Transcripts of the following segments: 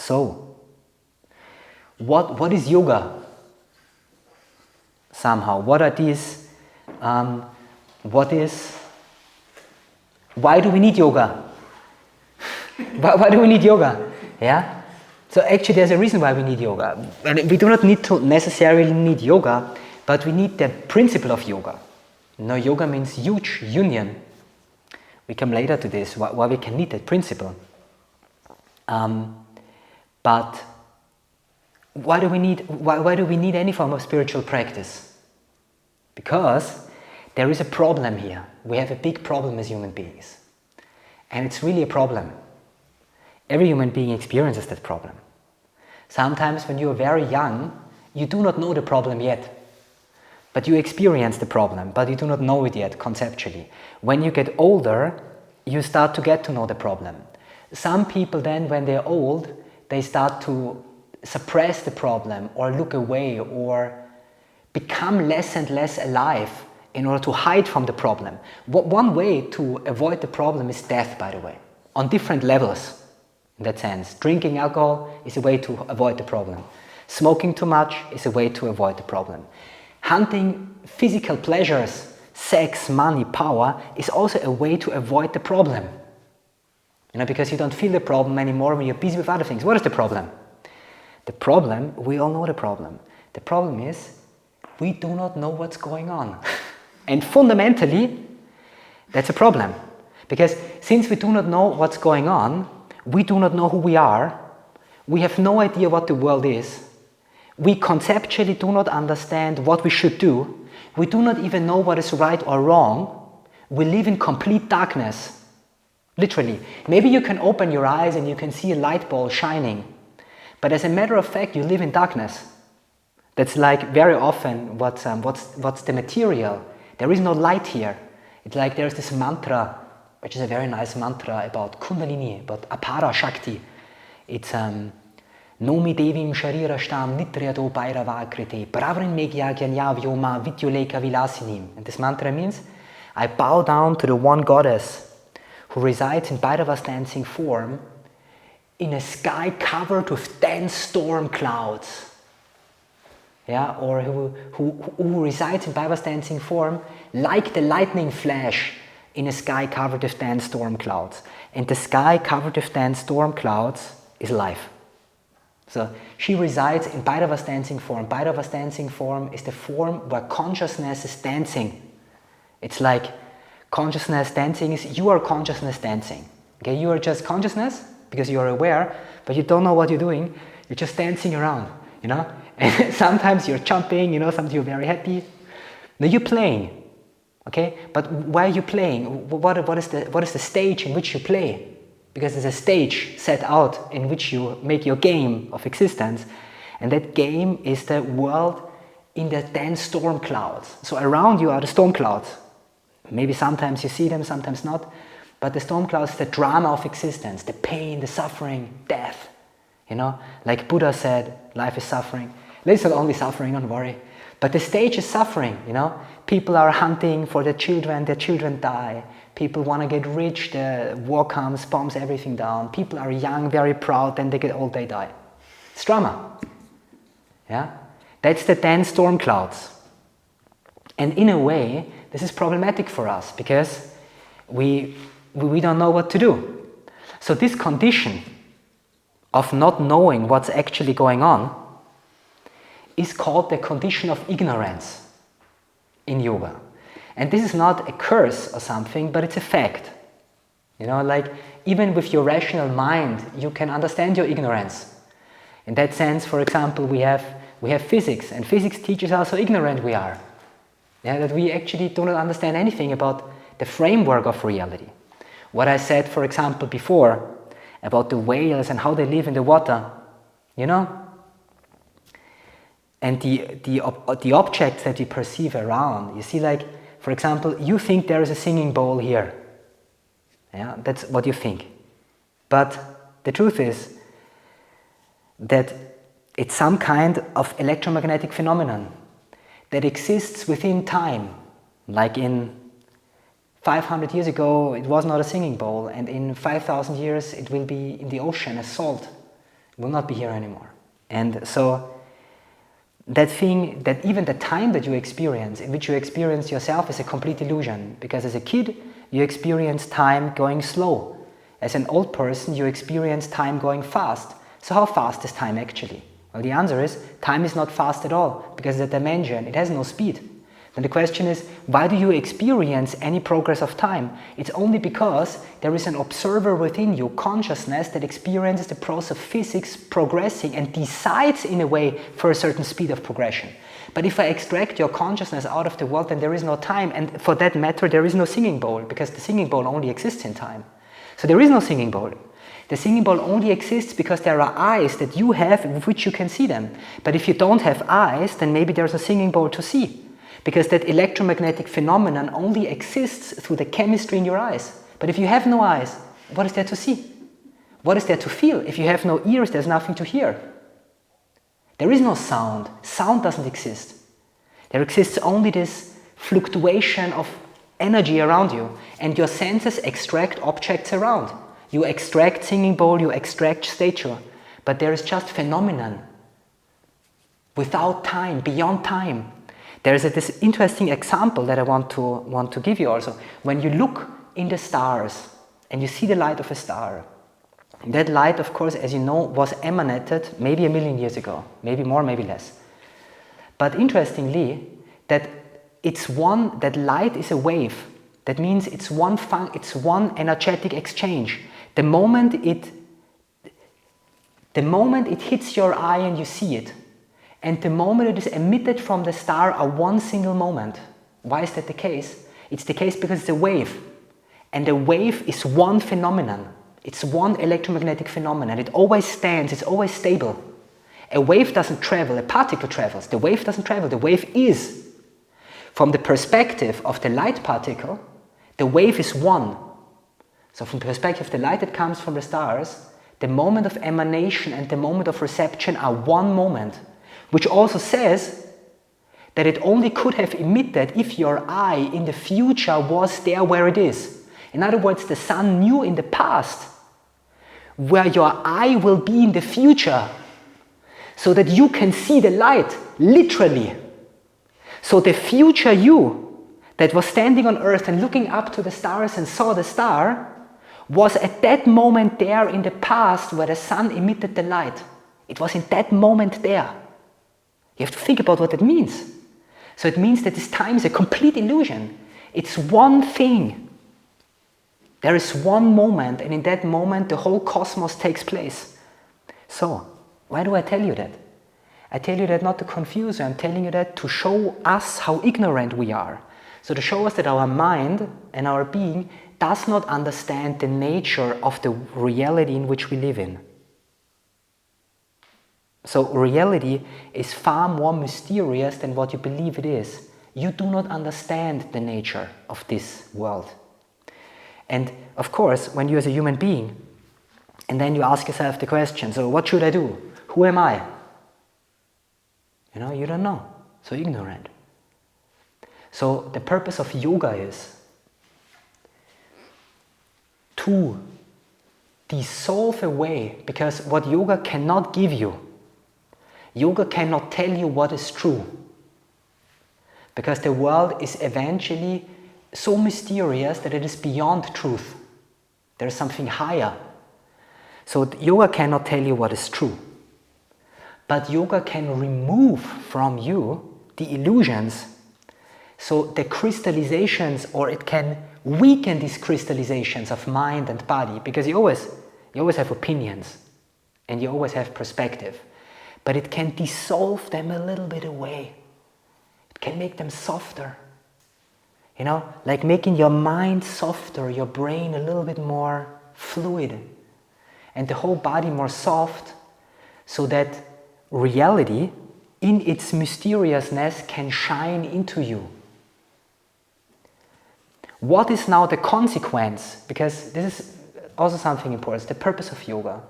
So, what is yoga? Somehow, what are these? Why do we need yoga? Why do we need yoga? Yeah. So actually, there's a reason why we need yoga, and we do not need to necessarily need yoga, but we need the principle of yoga. No, yoga means huge union. We come later to this, why we can need that principle. But why do we need any form of spiritual practice? Because there is a problem here. We have a big problem as human beings. And it's really a problem. Every human being experiences that problem. Sometimes when you are very young, you do not know the problem yet. But you experience the problem, but you do not know it yet conceptually. When you get older, you start to get to know the problem. Some people then, when they're old, they start to suppress the problem or look away or become less and less alive in order to hide from the problem. One way to avoid the problem is death, by the way, on different levels in that sense. Drinking alcohol is a way to avoid the problem. Smoking too much is a way to avoid the problem. Hunting physical pleasures, sex, money, power is also a way to avoid the problem. You know, because you don't feel the problem anymore when you're busy with other things. What is the problem? The problem, we all know the problem. The problem is we do not know what's going on. And fundamentally, that's a problem. Because since we do not know what's going on, we do not know who we are, we have no idea what the world is, we conceptually do not understand what we should do, we do not even know what is right or wrong, we live in complete darkness. Literally. Maybe you can open your eyes and you can see a light ball shining, but as a matter of fact, you live in darkness. That's like very often what's the material. There is no light here. It's like there's this mantra, which is a very nice mantra about Kundalini, about Apara Shakti. It's Nomi Devim Sharira Shtam Nitriado Bhairavakriti Pravrin Megya Gyanya Vyoma Vidyuleka Vilasinim. And this mantra means, I bow down to the one goddess who resides in Bhairava's dancing form in a sky covered with dense storm clouds. Yeah, or who resides in Bhairava's dancing form like the lightning flash in a sky covered with dense storm clouds. And the sky covered with dense storm clouds is life. So she resides in Bhairava's dancing form. Bhairava's dancing form is the form where consciousness is dancing. It's like consciousness dancing is, you are consciousness dancing. Okay, you are just consciousness because you are aware, but you don't know what you're doing. You're just dancing around, you know? And sometimes you're jumping, you know, sometimes you're very happy. Now you're playing, okay? But why are you playing? What is the stage in which you play? Because there's a stage set out in which you make your game of existence, and that game is the world in the dense storm clouds. So around you are the storm clouds. Maybe sometimes you see them, sometimes not, but the storm clouds is the drama of existence, the pain, the suffering, death. You know, like Buddha said, life is suffering. It's not only suffering, don't worry, but the stage is suffering, you know. People are hunting for their children die. People want to get rich, the war comes, bombs everything down. People are young, very proud, then they get old, they die. It's drama. Yeah? That's the dense storm clouds. And in a way, this is problematic for us because we don't know what to do. So this condition of not knowing what's actually going on is called the condition of ignorance in yoga. And this is not a curse or something, but it's a fact. You know, like even with your rational mind, you can understand your ignorance. In that sense, for example, we have physics, and physics teaches us how ignorant we are. Yeah, that we actually do not understand anything about the framework of reality. What I said, for example, before about the whales and how they live in the water, you know? And the objects that we perceive around, you see, like, for example, you think there is a singing bowl here. Yeah, that's what you think. But the truth is that it's some kind of electromagnetic phenomenon that exists within time. Like in 500 years ago, it was not a singing bowl, and in 5,000 years, it will be in the ocean as salt. will not be here anymore. And so that thing, that even the time that you experience, in which you experience yourself, is a complete illusion. Because as a kid, you experience time going slow. As an old person, you experience time going fast. So how fast is time actually? Well, the answer is, time is not fast at all, because it's a dimension, it has no speed. Then the question is, why do you experience any progress of time? It's only because there is an observer within you, consciousness, that experiences the process of physics progressing and decides in a way for a certain speed of progression. But if I extract your consciousness out of the world, then there is no time, and for that matter, there is no singing bowl, because the singing bowl only exists in time. So there is no singing bowl. The singing bowl only exists because there are eyes that you have with which you can see them. But if you don't have eyes, then maybe there's a singing bowl to see. Because that electromagnetic phenomenon only exists through the chemistry in your eyes. But if you have no eyes, what is there to see? What is there to feel? If you have no ears, there's nothing to hear. There is no sound. Sound doesn't exist. There exists only this fluctuation of energy around you, and your senses extract objects around. You extract singing bowl, you extract statue, but there is just phenomenon without time, beyond time. There is this interesting example that I want to give you also. When you look in the stars and you see the light of a star, that light, of course, as you know, was emanated maybe 1 million years ago, maybe more, maybe less. But interestingly, that light is a wave. That means it's one energetic exchange. The moment it hits your eye and you see it, and the moment it is emitted from the star are one single moment. Why is that the case? It's the case because it's a wave. And a wave is one phenomenon. It's one electromagnetic phenomenon. It always stands, it's always stable. A wave doesn't travel, a particle travels. The wave doesn't travel, the wave is. From the perspective of the light particle, the wave is one. So from the perspective of the light that comes from the stars, the moment of emanation and the moment of reception are one moment, which also says that it only could have emitted if your eye in the future was there where it is. In other words, the sun knew in the past where your eye will be in the future, so that you can see the light, literally. So the future you that was standing on earth and looking up to the stars and saw the star was at that moment there in the past where the sun emitted the light. It was in that moment there. You have to think about what that means. So it means that this time is a complete illusion. It's one thing. There is one moment, and in that moment the whole cosmos takes place. So, why do I tell you that? I tell you that not to confuse you, I'm telling you that to show us how ignorant we are. So to show us that our mind and our being does not understand the nature of the reality in which we live in. So reality is far more mysterious than what you believe it is. You do not understand the nature of this world. And of course, when you as a human being, and then you ask yourself the question, so what should I do? Who am I? You don't know. So ignorant. So the purpose of yoga is to dissolve away, because what yoga cannot give you, yoga cannot tell you what is true. Because the world is eventually so mysterious that it is beyond truth. There is something higher. So yoga cannot tell you what is true. But yoga can remove from you the illusions. So the crystallizations, or it can weaken these crystallizations of mind and body, because you always have opinions and you always have perspective. But it can dissolve them a little bit away. It can make them softer. Like making your mind softer, your brain a little bit more fluid, and the whole body more soft, so that reality in its mysteriousness can shine into you. What is now the consequence? Because this is also something important, the purpose of yoga,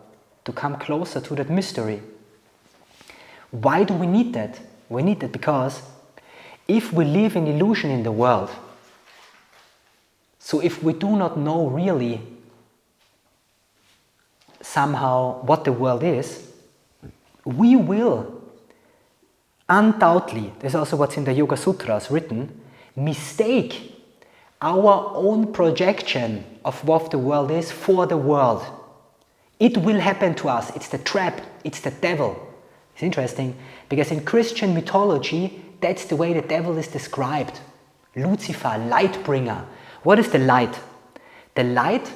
to come closer to that mystery. Why do we need that? We need that because if we live in illusion in the world, so if we do not know really somehow what the world is, we will undoubtedly, this is also what's in the Yoga Sutras written, mistake our own projection of what the world is for the world. It will happen to us. It's the trap. It's the devil. It's interesting because in Christian mythology, that's the way the devil is described. Lucifer, light bringer. What is the light? The light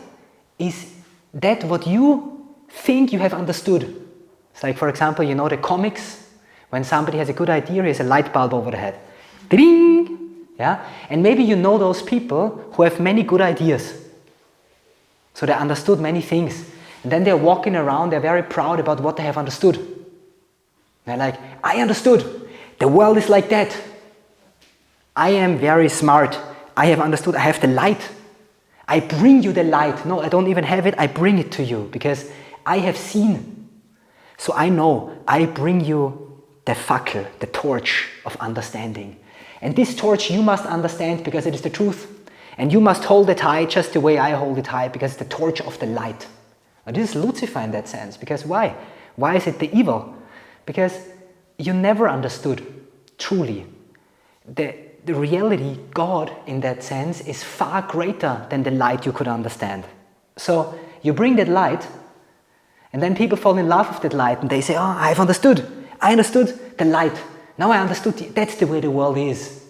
is that what you think you have understood. It's like, for example, you know the comics, when somebody has a good idea, he has a light bulb over the head. Ding! Yeah? And maybe you know those people who have many good ideas. So they understood many things. And then they're walking around, they're very proud about what they have understood. They're like, I understood. The world is like that. I am very smart. I have understood. I have the light. I bring you the light. No, I don't even have it. I bring it to you because I have seen. So I know I bring you the fackel, the torch of understanding. And this torch you must understand because it is the truth. And you must hold it high just the way I hold it high because it's the torch of the light. Now, this is Lucifer in that sense. Because why? Why is it the evil? Because you never understood truly. The reality, God in that sense, is far greater than the light you could understand. So you bring that light and then people fall in love with that light and they say, oh, I've understood. I understood the light. Now I understood that's the way the world is.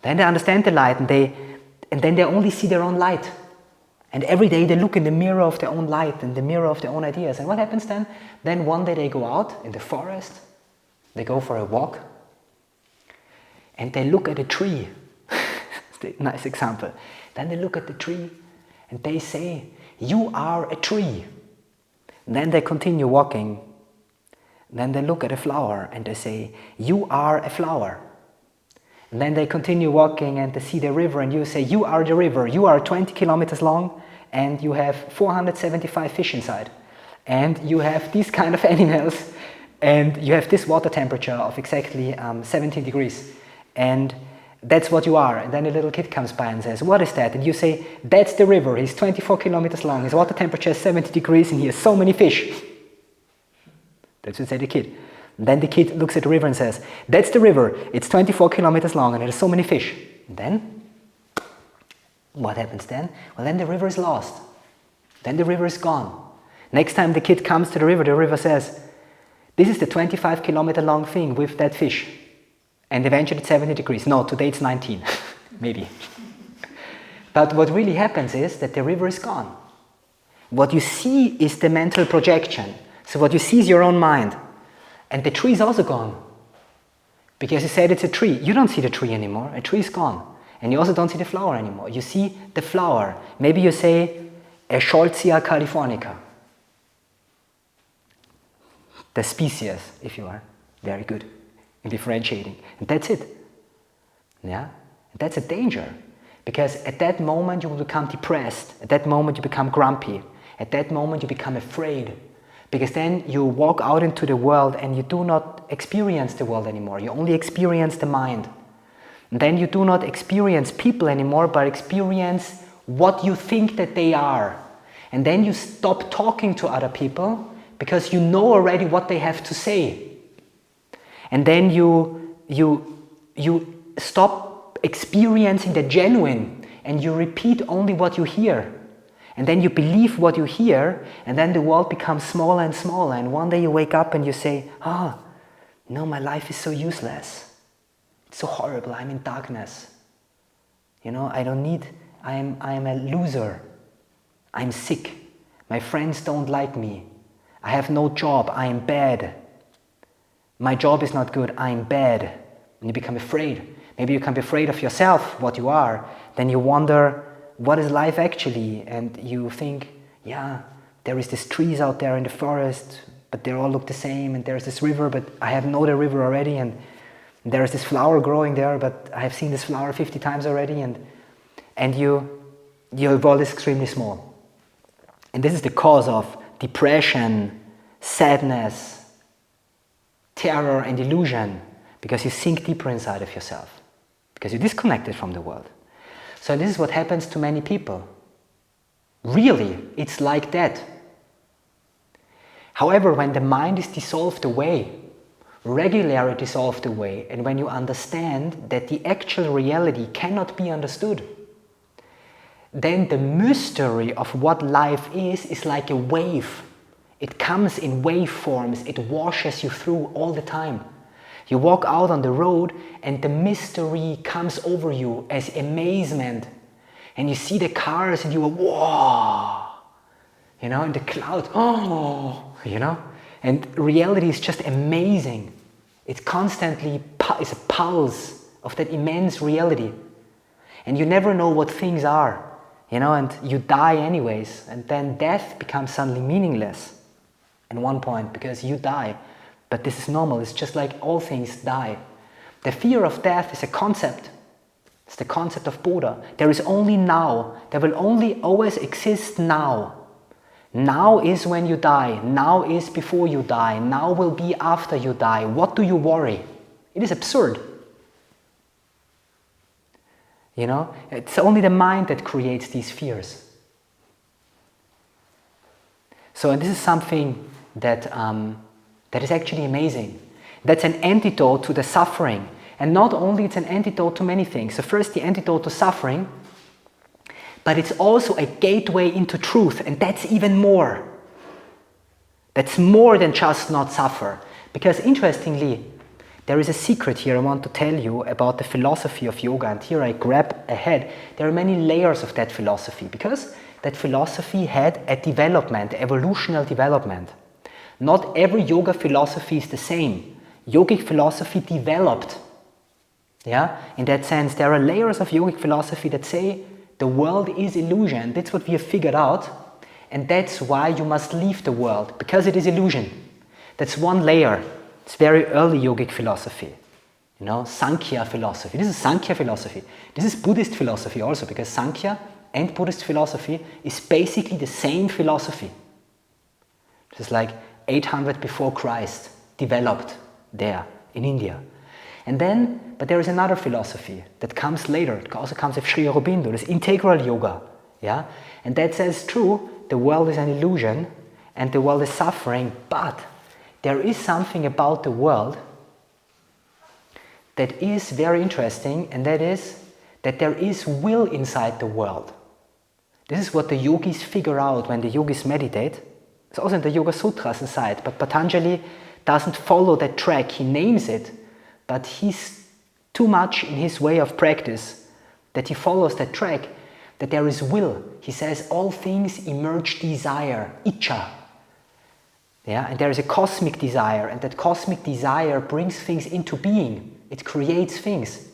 Then they understand the light and then they only see their own light. And every day they look in the mirror of their own light and the mirror of their own ideas. And what happens then? Then one day they go out in the forest, they go for a walk, and they look at a tree. It's a nice example. Then they look at the tree and they say, you are a tree. And then they continue walking. Then they look at a flower and they say, you are a flower. And then they continue walking and they see the river and you say, you are the river. You are 20 kilometers long and you have 475 fish inside. And you have these kind of animals and you have this water temperature of exactly 17 degrees. And that's what you are. And then a little kid comes by and says, what is that? And you say, that's the river. He's 24 kilometers long. His water temperature is 70 degrees and he has so many fish. That's what say the kid. And then the kid looks at the river and says, that's the river. It's 24 kilometers long and there's so many fish. And then, what happens then? Well, then the river is lost. Then the river is gone. Next time the kid comes to the river says, this is the 25 kilometer long thing with that fish. And eventually it's 70 degrees. No, today it's 19, maybe. But what really happens is that the river is gone. What you see is the mental projection. So what you see is your own mind. And the tree is also gone. Because you said it's a tree. You don't see the tree anymore. A tree is gone. And you also don't see the flower anymore. You see the flower. Maybe you say a Scholzia californica. The species, if you are. Very good in differentiating. And that's it. Yeah? And that's a danger. Because at that moment you will become depressed. At that moment you become grumpy. At that moment you become afraid. Because then you walk out into the world and you do not experience the world anymore. You only experience the mind. And then you do not experience people anymore, but experience what you think that they are. And then you stop talking to other people because you know already what they have to say. And then you stop experiencing the genuine and you repeat only what you hear. And then you believe what you hear, and then the world becomes smaller and smaller. And one day you wake up and you say, no, my life is so useless. It's so horrible. I'm in darkness. You know, I am a loser. I'm sick. My friends don't like me. I have no job. I am bad. My job is not good. I am bad. And you become afraid. Maybe you become afraid of yourself, what you are. Then you wonder, what is life actually? And you think, yeah, there is these trees out there in the forest, but they all look the same, and there's this river, but I have known the river already, and there is this flower growing there, but I have seen this flower 50 times already, and your world is extremely small. And this is the cause of depression, sadness, terror, and illusion, because you sink deeper inside of yourself, because you're disconnected from the world. So this is what happens to many people. Really, it's like that. However, when the mind is dissolved away, regularly dissolved away, and when you understand that the actual reality cannot be understood, then the mystery of what life is like a wave. It comes in wave forms, it washes you through all the time. You walk out on the road and the mystery comes over you as amazement. And you see the cars and you are, whoa! You know, in the cloud, oh! You know? And reality is just amazing. It constantly is a pulse of that immense reality. And you never know what things are. You know, and you die anyways, and then death becomes suddenly meaningless at one point because you die. But this is normal, it's just like all things die. The fear of death is a concept. It's the concept of Buddha. There is only now. There will only always exist now. Now is when you die. Now is before you die. Now will be after you die. What do you worry? It is absurd. You know, it's only the mind that creates these fears. So, and this is something that, that is actually amazing. That's an antidote to the suffering. And not only it's an antidote to many things. So first the antidote to suffering, but it's also a gateway into truth. And that's even more. That's more than just not suffer. Because interestingly, there is a secret here I want to tell you about the philosophy of yoga, and here I grab ahead. There are many layers of that philosophy, because that philosophy had a development, evolutional development. Not every yoga philosophy is the same. Yogic philosophy developed. Yeah? In that sense, there are layers of yogic philosophy that say the world is illusion. That's what we have figured out, and that's why you must leave the world, because it is illusion. That's one layer. It's very early yogic philosophy, you know, Sankhya philosophy. This is Sankhya philosophy. This is Buddhist philosophy also, because Sankhya and Buddhist philosophy is basically the same philosophy. This is like 800 before Christ, developed there in India. And then, but there is another philosophy that comes later. It also comes with Sri Aurobindo, this integral yoga. Yeah? And that says, true, the world is an illusion and the world is suffering, but there is something about the world that is very interesting, and that is that there is will inside the world. This is what the yogis figure out when the yogis meditate. It's also in the Yoga Sutras inside, but Patanjali doesn't follow that track. He names it, but he's too much in his way of practice that he follows that track, that there is will. He says all things emerge desire, icha. Yeah, and there is a cosmic desire, and that cosmic desire brings things into being. It creates things.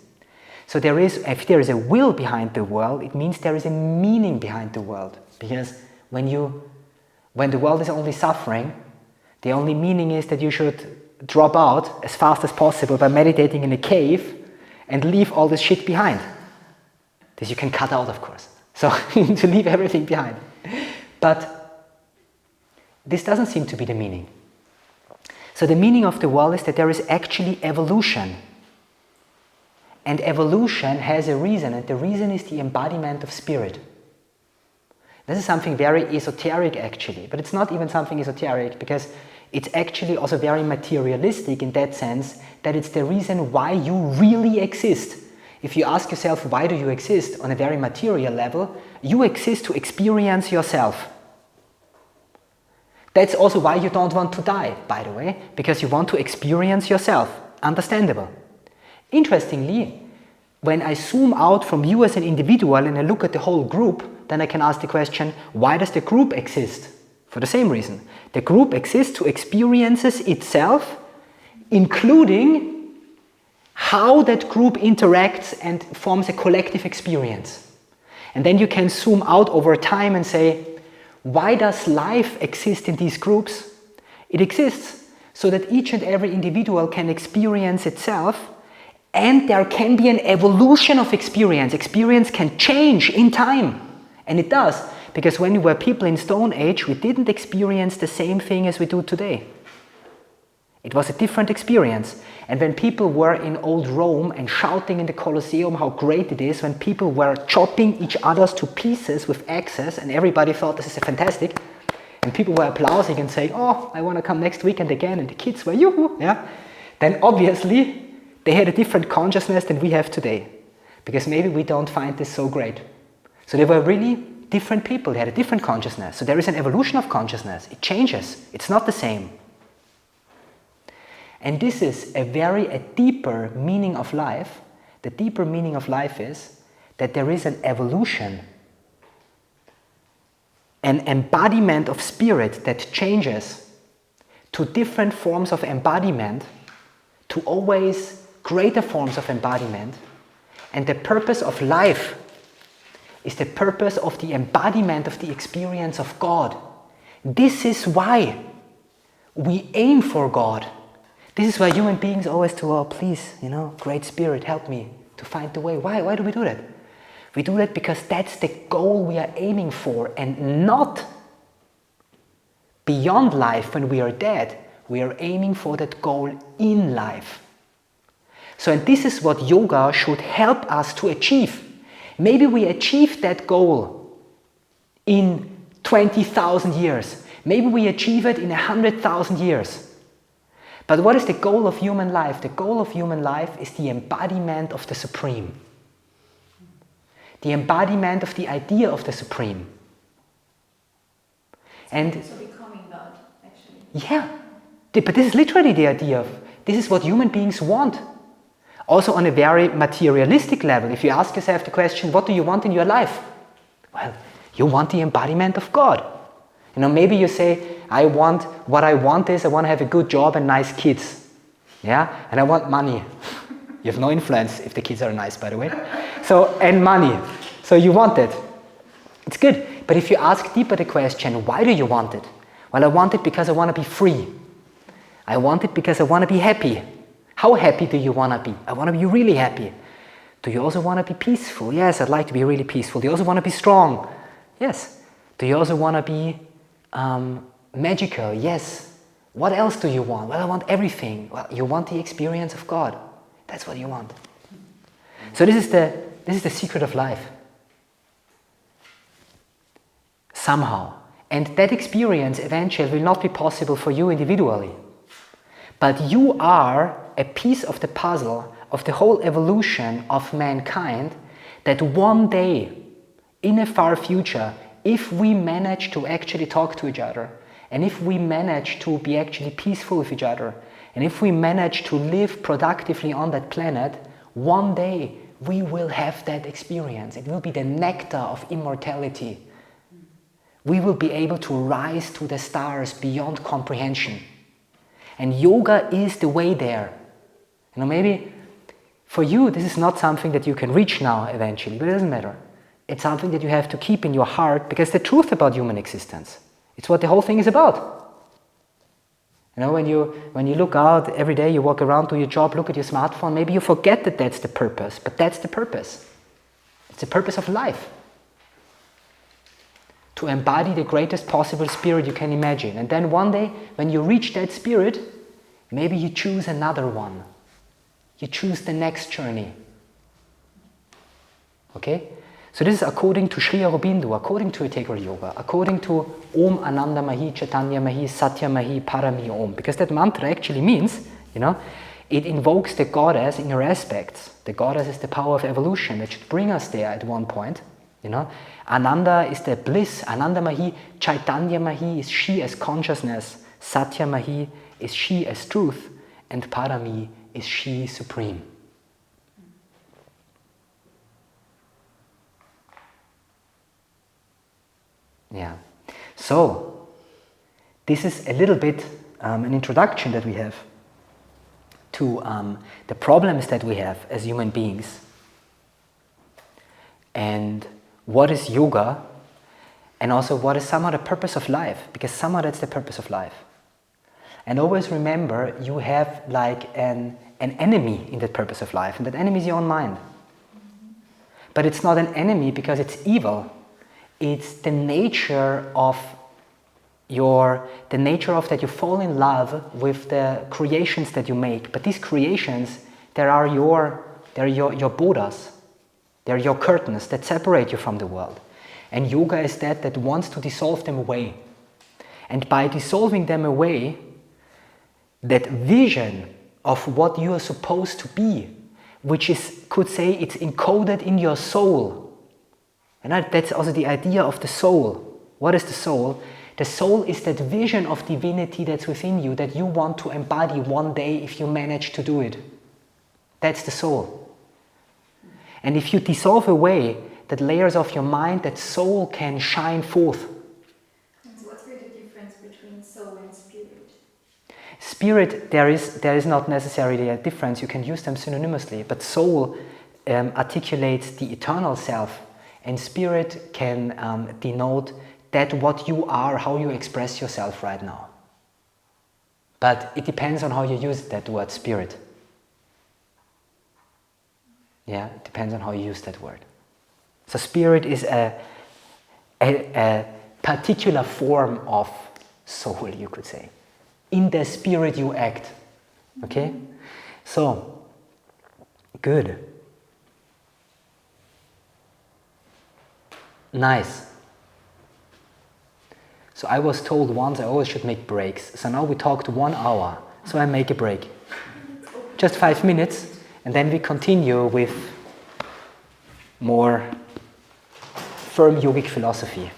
So there is, if there is a will behind the world, it means there is a meaning behind the world. Because when the world is only suffering, the only meaning is that you should drop out as fast as possible by meditating in a cave and leave all this shit behind. This you can cut out, of course. So to leave everything behind. But this doesn't seem to be the meaning. So the meaning of the world is that there is actually evolution. And evolution has a reason, and the reason is the embodiment of spirit. This is something very esoteric actually, but it's not even something esoteric because it's actually also very materialistic in that sense that it's the reason why you really exist. If you ask yourself, why do you exist on a very material level, you exist to experience yourself. That's also why you don't want to die, by the way, because you want to experience yourself. Understandable. Interestingly, when I zoom out from you as an individual and I look at the whole group, then I can ask the question, why does the group exist? For the same reason. The group exists to experiences itself, including how that group interacts and forms a collective experience. And then you can zoom out over time and say, why does life exist in these groups? It exists so that each and every individual can experience itself, and there can be an evolution of experience. Experience can change in time. And it does, because when we were people in Stone Age, we didn't experience the same thing as we do today. It was a different experience. And when people were in old Rome and shouting in the Colosseum how great it is, when people were chopping each other to pieces with axes and everybody thought this is fantastic, and people were applauding and saying, oh, I want to come next weekend again, and the kids were, yoo-hoo, yeah, then obviously they had a different consciousness than we have today. Because maybe we don't find this so great. So they were really different people, they had a different consciousness. So there is an evolution of consciousness, it changes, it's not the same. And this is a deeper meaning of life. The deeper meaning of life is that there is an evolution, an embodiment of spirit that changes to different forms of embodiment, to always greater forms of embodiment. And the purpose of life is the purpose of the embodiment of the experience of God. This is why we aim for God. This is why human beings always do, oh please, great spirit, help me to find the way. Why do we do that? We do that because that's the goal we are aiming for, and not beyond life when we are dead. We are aiming for that goal in life. So, and this is what yoga should help us to achieve. Maybe we achieve that goal in 20,000 years. Maybe we achieve it in 100,000 years. But what is the goal of human life? The goal of human life is the embodiment of the Supreme. The embodiment of the idea of the Supreme. And so becoming God, actually. Yeah, but this is literally the idea of, this is what human beings want. Also on a very materialistic level, if you ask yourself the question, what do you want in your life? Well, you want the embodiment of God. Maybe you say, what I want is I want to have a good job and nice kids. Yeah, and I want money. You have no influence if the kids are nice, by the way. So, and money. So you want it. It's good. But if you ask deeper the question, why do you want it? Well, I want it because I want to be free. I want it because I want to be happy. How happy do you want to be? I want to be really happy. Do you also want to be peaceful? Yes, I'd like to be really peaceful. Do you also want to be strong? Yes. Do you also want to be magical? Yes. What else do you want? Well, I want everything. Well, you want the experience of God. That's what you want. So this is the secret of life. Somehow. And that experience eventually will not be possible for you individually. But you are a piece of the puzzle of the whole evolution of mankind, that one day, in a far future, if we manage to actually talk to each other, and if we manage to be actually peaceful with each other, and if we manage to live productively on that planet, one day we will have that experience. It will be the nectar of immortality. We will be able to rise to the stars beyond comprehension. And yoga is the way there. Maybe for you this is not something that you can reach now eventually, but it doesn't matter. It's something that you have to keep in your heart, because the truth about human existence, it's what the whole thing is about. When you look out every day, you walk around, do your job, look at your smartphone, maybe you forget that that's the purpose, but that's the purpose. It's the purpose of life. To embody the greatest possible spirit you can imagine. And then one day, when you reach that spirit, maybe you choose another one. You choose the next journey. Okay? So this is according to Sri Aurobindo, according to Integral Yoga, according to Om Ananda Mahi, Chaitanya Mahi, Satya Mahi, Parami Om. Because that mantra actually means, it invokes the goddess in her aspects. The goddess is the power of evolution that should bring us there at one point. Ananda is the bliss. Ananda Mahi, Chaitanya Mahi is she as consciousness. Satya Mahi is she as truth. And Parami is she supreme. Yeah. So, this is a little bit an introduction that we have to the problems that we have as human beings. And what is yoga, and also what is somehow the purpose of life, because somehow that's the purpose of life. And always remember, you have like an enemy in that purpose of life, and that enemy is your own mind. But it's not an enemy because it's evil. It's the nature of that you fall in love with the creations that you make. But these creations, they're your Buddhas. They're your curtains that separate you from the world. And yoga is that wants to dissolve them away. And by dissolving them away, that vision of what you are supposed to be, which is, could say, it's encoded in your soul. And that's also the idea of the soul. What is the soul? The soul is that vision of divinity that's within you that you want to embody one day if you manage to do it. That's the soul. And if you dissolve away that layers of your mind, that soul can shine forth. And so what's really the difference between soul and spirit? Spirit, there is not necessarily a difference. You can use them synonymously. But soul articulates the eternal self, and spirit can denote that what you are, how you express yourself right now. But it depends on how you use that word spirit. Yeah, it depends on how you use that word. So spirit is a particular form of soul, you could say. In the spirit you act. Okay? So, good. Nice. So I was told once I always should make breaks. So now we talked 1 hour. So I make a break. Just 5 minutes. And then we continue with more firm yogic philosophy.